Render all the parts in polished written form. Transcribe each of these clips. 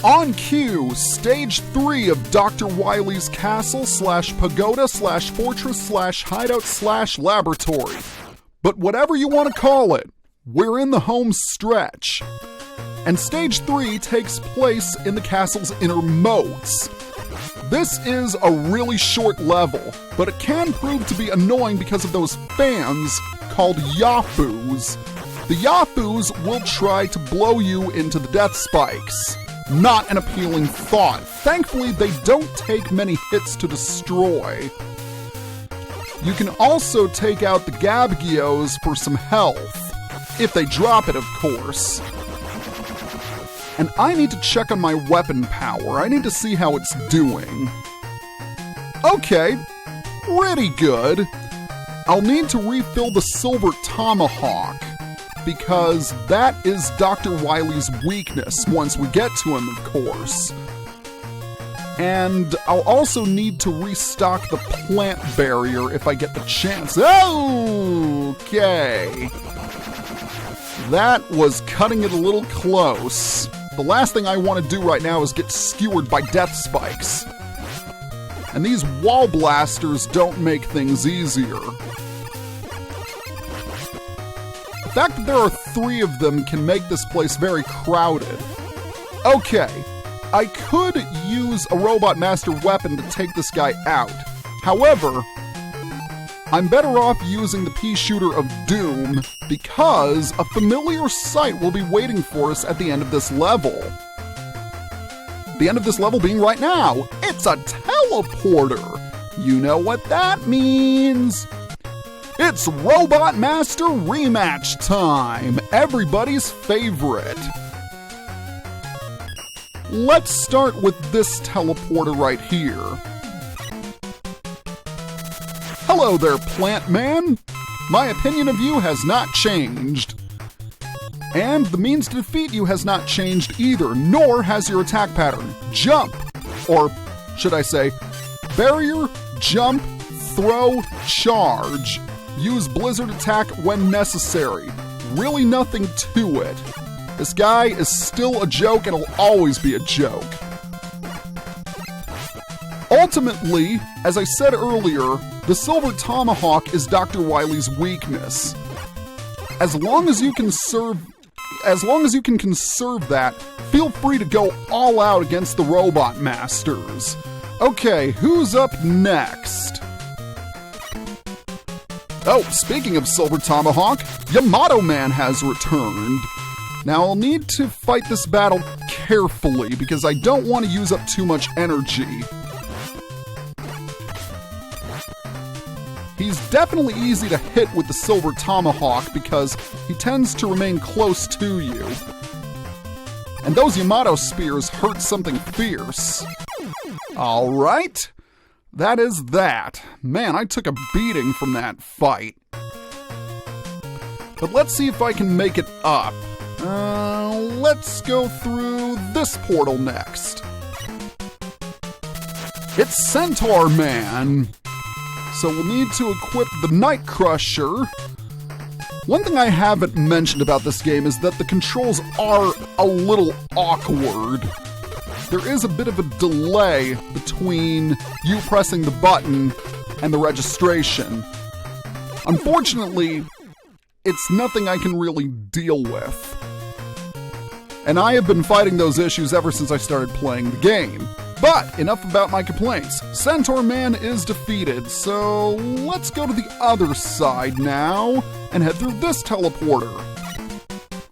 On cue, Stage 3 of Dr. Wily's Castle / Pagoda / Fortress / Hideout / Laboratory. But whatever you want to call it, we're in the home stretch. And Stage 3 takes place in the castle's inner moats. This is a really short level, but it can prove to be annoying because of those fans called yahoos. The yahoos will try to blow you into the death spikes. Not an appealing thought. Thankfully, they don't take many hits to destroy. You can also take out the Gabgios for some health. If they drop it, of course. And I need to check on my weapon power. I need to see how it's doing. Okay, pretty good. I'll need to refill the Silver Tomahawk, because that is Dr. Wily's weakness once we get to him, of course. And I'll also need to restock the plant barrier if I get the chance. Okay. That was cutting it a little close. The last thing I want to do right now is get skewered by death spikes. And these wall blasters don't make things easier. The fact that there are 3 of them can make this place very crowded. Okay, I could use a Robot Master weapon to take this guy out. However, I'm better off using the Pea Shooter of Doom because a familiar sight will be waiting for us at the end of this level. The end of this level being right now. It's a teleporter. You know what that means. It's Robot Master rematch time, everybody's favorite. Let's start with this teleporter right here. Hello there, Plant Man. My opinion of you has not changed. And the means to defeat you has not changed either, nor has your attack pattern. Jump, or should I say, barrier, jump, throw, charge. Use Blizzard attack when necessary. Really nothing to it. This guy is still a joke and he'll always be a joke. Ultimately, as I said earlier, the Silver Tomahawk is Dr. Wily's weakness. As long as you can conserve that, feel free to go all out against the Robot Masters. Okay, who's up next? Oh, speaking of Silver Tomahawk, Yamato Man has returned. Now I'll need to fight this battle carefully because I don't want to use up too much energy. He's definitely easy to hit with the Silver Tomahawk because he tends to remain close to you. And those Yamato spears hurt something fierce. Alright, that is that. Man, I took a beating from that fight. But let's see if I can make it up. Let's go through this portal next. It's Centaur Man. So we'll need to equip the Night Crusher. One thing I haven't mentioned about this game is that the controls are a little awkward. There is a bit of a delay between you pressing the button and the registration. Unfortunately, it's nothing I can really deal with. And I have been fighting those issues ever since I started playing the game. But enough about my complaints. Centaur Man is defeated, so let's go to the other side now and head through this teleporter.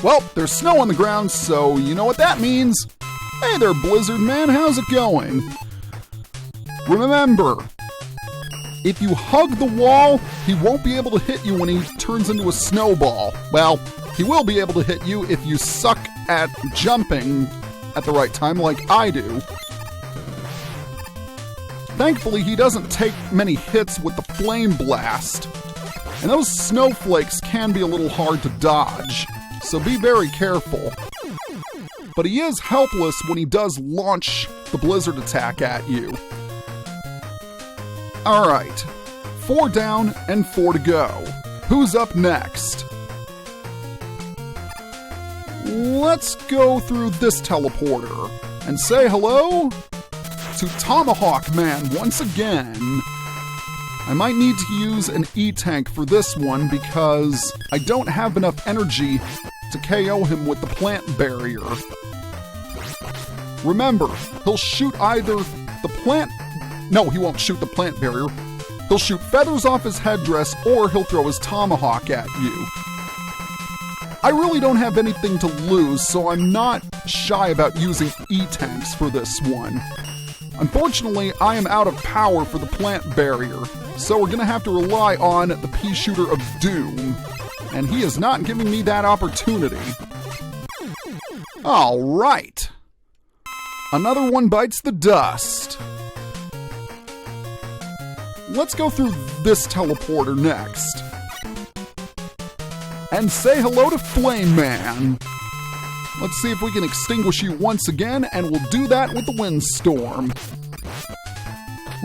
Well, there's snow on the ground, so you know what that means. Hey there, Blizzard Man, how's it going? Remember, if you hug the wall, he won't be able to hit you when he turns into a snowball. Well, he will be able to hit you if you suck at jumping at the right time like I do. Thankfully, he doesn't take many hits with the Flame Blast. And those snowflakes can be a little hard to dodge, so be very careful. But he is helpless when he does launch the Blizzard attack at you. Alright, 4 down and 4 to go. Who's up next? Let's go through this teleporter. And say hello to Tomahawk Man once again. I might need to use an E-Tank for this one because I don't have enough energy to KO him with the plant barrier. Remember, he'll shoot either the plant... No, he won't shoot the plant barrier. He'll shoot feathers off his headdress or he'll throw his tomahawk at you. I really don't have anything to lose, so I'm not shy about using E-Tanks for this one. Unfortunately, I am out of power for the plant barrier, so we're gonna have to rely on the Pea Shooter of Doom, and he is not giving me that opportunity. All right. Another one bites the dust. Let's go through this teleporter next. And say hello to Flame Man. Let's see if we can extinguish you once again, and we'll do that with the Windstorm.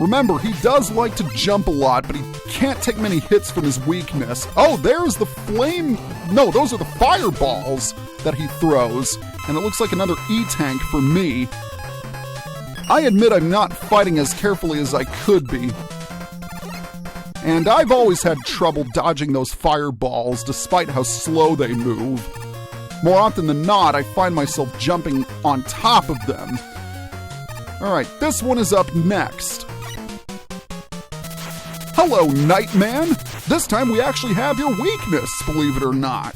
Remember, he does like to jump a lot, but he can't take many hits from his weakness. Oh, there's the flame... No, those are the fireballs that he throws, and it looks like another E-Tank for me. I admit I'm not fighting as carefully as I could be. And I've always had trouble dodging those fireballs, despite how slow they move. More often than not, I find myself jumping on top of them. Alright, this one is up next. Hello, Nightman! This time we actually have your weakness, believe it or not.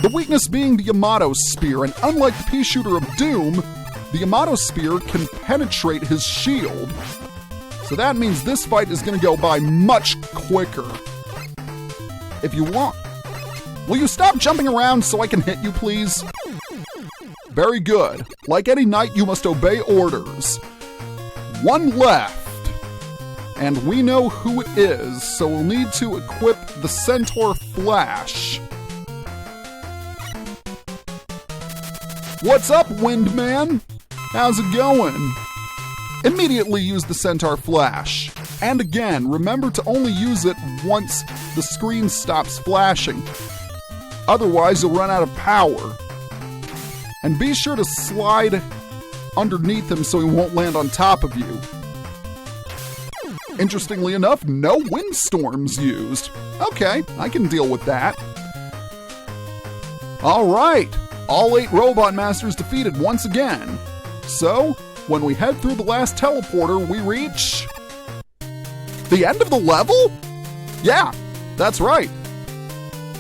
The weakness being the Yamato Spear, and unlike the Pea Shooter of Doom, the Yamato Spear can penetrate his shield. So that means this fight is going to go by much quicker. If you want... Will you stop jumping around so I can hit you, please? Very good. Like any knight, you must obey orders. One left. And we know who it is, so we'll need to equip the Centaur Flash. What's up, Windman? How's it going? Immediately use the Centaur Flash. And again, remember to only use it once the screen stops flashing. Otherwise, you'll run out of power. And be sure to slide underneath him so he won't land on top of you. Interestingly enough, no windstorms used. Okay, I can deal with that. Alright, all 8 Robot Masters defeated once again. So, when we head through the last teleporter, we reach... the end of the level? Yeah, that's right.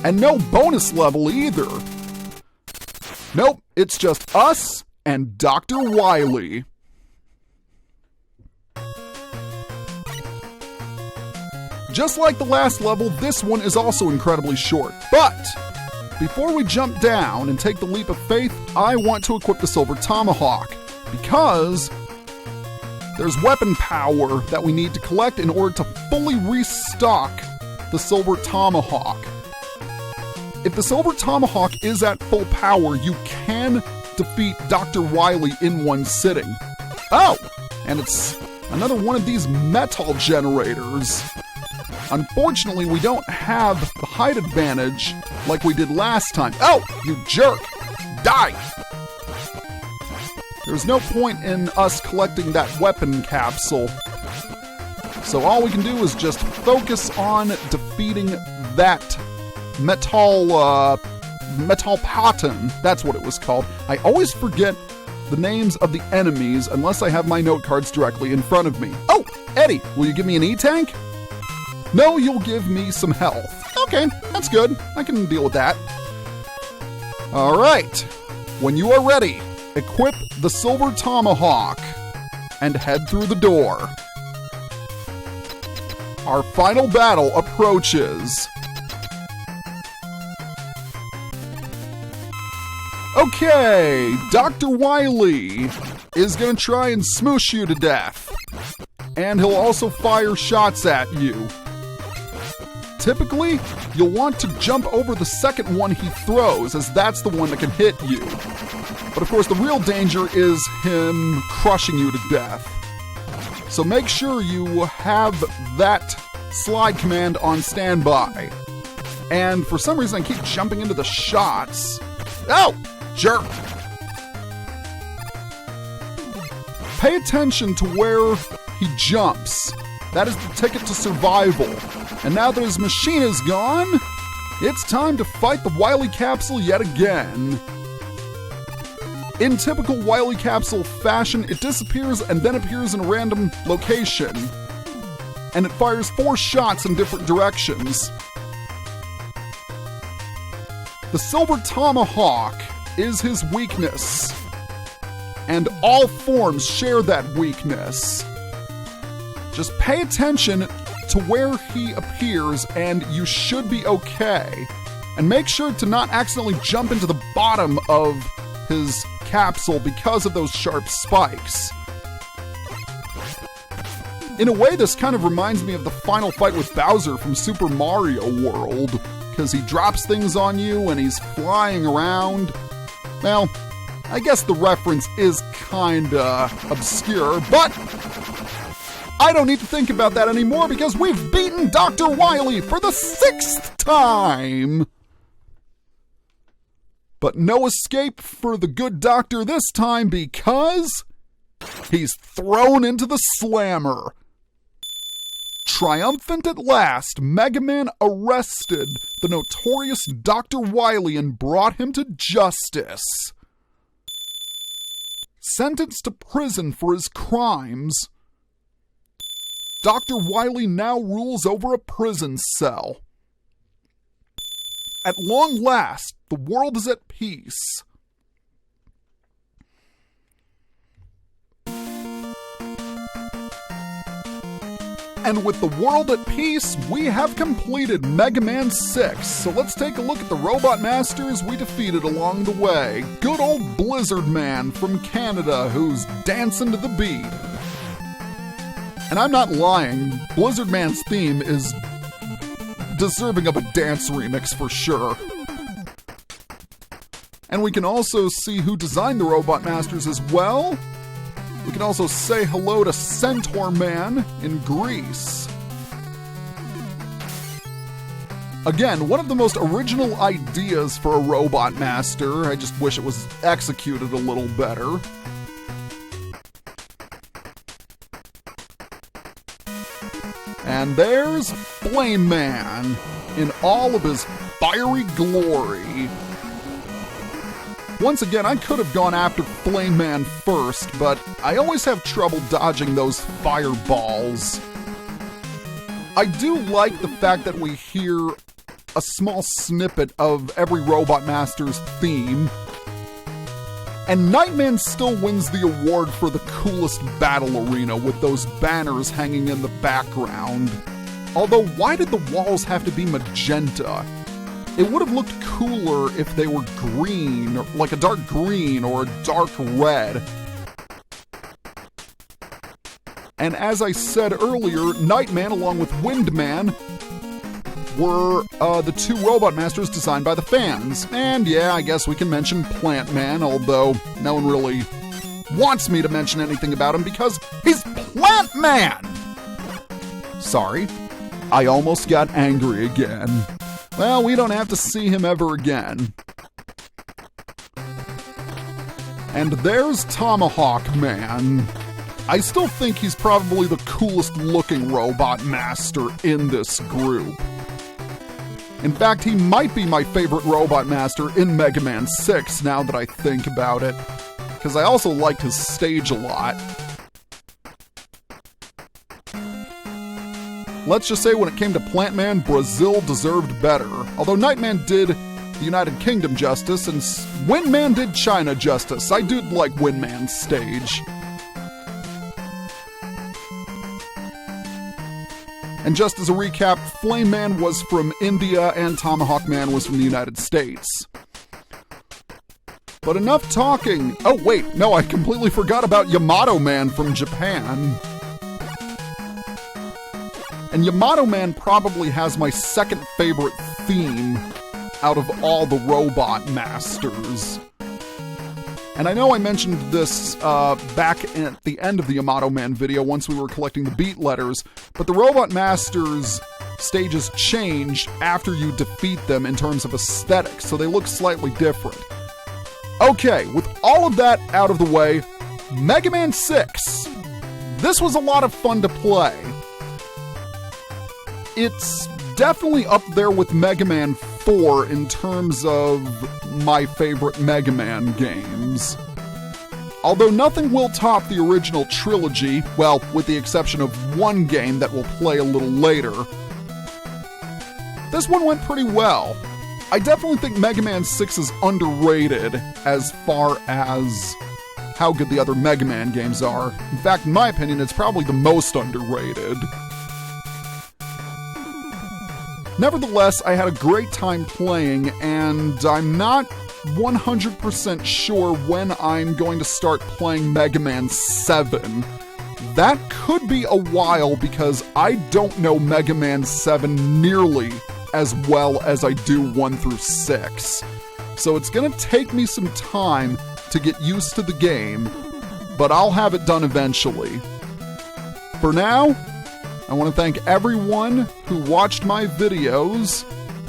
And no bonus level either. Nope, it's just us and Dr. Wily. Just like the last level, this one is also incredibly short. But before we jump down and take the leap of faith, I want to equip the Silver Tomahawk, because there's weapon power that we need to collect in order to fully restock the Silver Tomahawk. If the Silver Tomahawk is at full power, you can defeat Dr. Wily in one sitting. Oh, and it's another one of these metal generators. Unfortunately, we don't have the height advantage like we did last time. Oh, you jerk! Die! There's no point in us collecting that weapon capsule. So all we can do is just focus on defeating that metal pattern. That's what it was called. I always forget the names of the enemies unless I have my note cards directly in front of me. Oh, Eddie, will you give me an E-Tank? No, you'll give me some health. Okay, that's good. I can deal with that. All right. When you are ready, equip the Silver Tomahawk and head through the door. Our final battle approaches. Okay, Dr. Wily is gonna try and smoosh you to death. And he'll also fire shots at you. Typically, you'll want to jump over the second one he throws, as that's the one that can hit you. But of course, the real danger is him crushing you to death. So make sure you have that slide command on standby. And for some reason, I keep jumping into the shots. Oh, jerk! pay attention to where he jumps. That is the ticket to survival. And now that his machine is gone, it's time to fight the Wily Capsule yet again. In typical Wily Capsule fashion, it disappears and then appears in a random location. And it fires 4 shots in different directions. The Silver Tomahawk is his weakness. And all forms share that weakness. Just pay attention to where he appears and you should be okay. And make sure to not accidentally jump into the bottom of his capsule because of those sharp spikes. In a way, this kind of reminds me of the final fight with Bowser from Super Mario World, because he drops things on you and he's flying around. Well, I guess the reference is kinda obscure, but I don't need to think about that anymore because we've beaten Dr. Wily for the 6th time! But no escape for the good doctor this time because he's thrown into the slammer. Triumphant at last, Mega Man arrested the notorious Dr. Wily and brought him to justice. Sentenced to prison for his crimes, Dr. Wily now rules over a prison cell. At long last, the world is at peace. And with the world at peace, we have completed Mega Man 6. So let's take a look at the Robot Masters we defeated along the way. Good old Blizzard Man from Canada who's dancing to the beat. And I'm not lying, Blizzard Man's theme is deserving of a dance remix for sure. And we can also see who designed the Robot Masters as well. We can also say hello to Centaur Man in Greece. Again, one of the most original ideas for a Robot Master. I just wish it was executed a little better. And there's Flame Man in all of his fiery glory. Once again, I could have gone after Flame Man first, but I always have trouble dodging those fireballs. I do like the fact that we hear a small snippet of every Robot Master's theme. And Nightman still wins the award for the coolest battle arena with those banners hanging in the background. Although, why did the walls have to be magenta? It would have looked cooler if they were green, or like a dark green or a dark red. And as I said earlier, Nightman along with Windman were the 2 Robot Masters designed by the fans. And yeah, I guess we can mention Plant Man, although no one really wants me to mention anything about him because he's Plant Man! Sorry, I almost got angry again. Well, we don't have to see him ever again. And there's Tomahawk Man. I still think he's probably the coolest looking Robot Master in this group. In fact, he might be my favorite Robot Master in Mega Man 6 now that I think about it, because I also liked his stage a lot. Let's just say when it came to Plant Man, Brazil deserved better. Although Nightman did the United Kingdom justice and Windman did China justice. I do like Windman's stage. And just as a recap, Flame Man was from India and Tomahawk Man was from the United States. But enough talking. Oh wait, no, I completely forgot about Yamato Man from Japan. And Yamato Man probably has my second favorite theme out of all the Robot Masters. And I know I mentioned this back at the end of the Yamato Man video once we were collecting the beat letters, but the Robot Masters stages change after you defeat them in terms of aesthetics, so they look slightly different. Okay, with all of that out of the way, Mega Man 6. This was a lot of fun to play. It's definitely up there with Mega Man 4 in terms of my favorite Mega Man games. Although nothing will top the original trilogy, well, with the exception of one game that we'll play a little later. This one went pretty well. I definitely think Mega Man 6 is underrated as far as how good the other Mega Man games are. In fact, in my opinion, it's probably the most underrated. Nevertheless, I had a great time playing, and I'm not 100% sure when I'm going to start playing Mega Man 7. That could be a while because I don't know Mega Man 7 nearly as well as I do 1 through 6. So it's gonna take me some time to get used to the game, but I'll have it done eventually. For now, I want to thank everyone who watched my videos,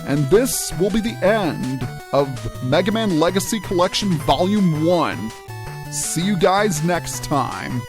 and this will be the end of Mega Man Legacy Collection Volume 1. See you guys next time.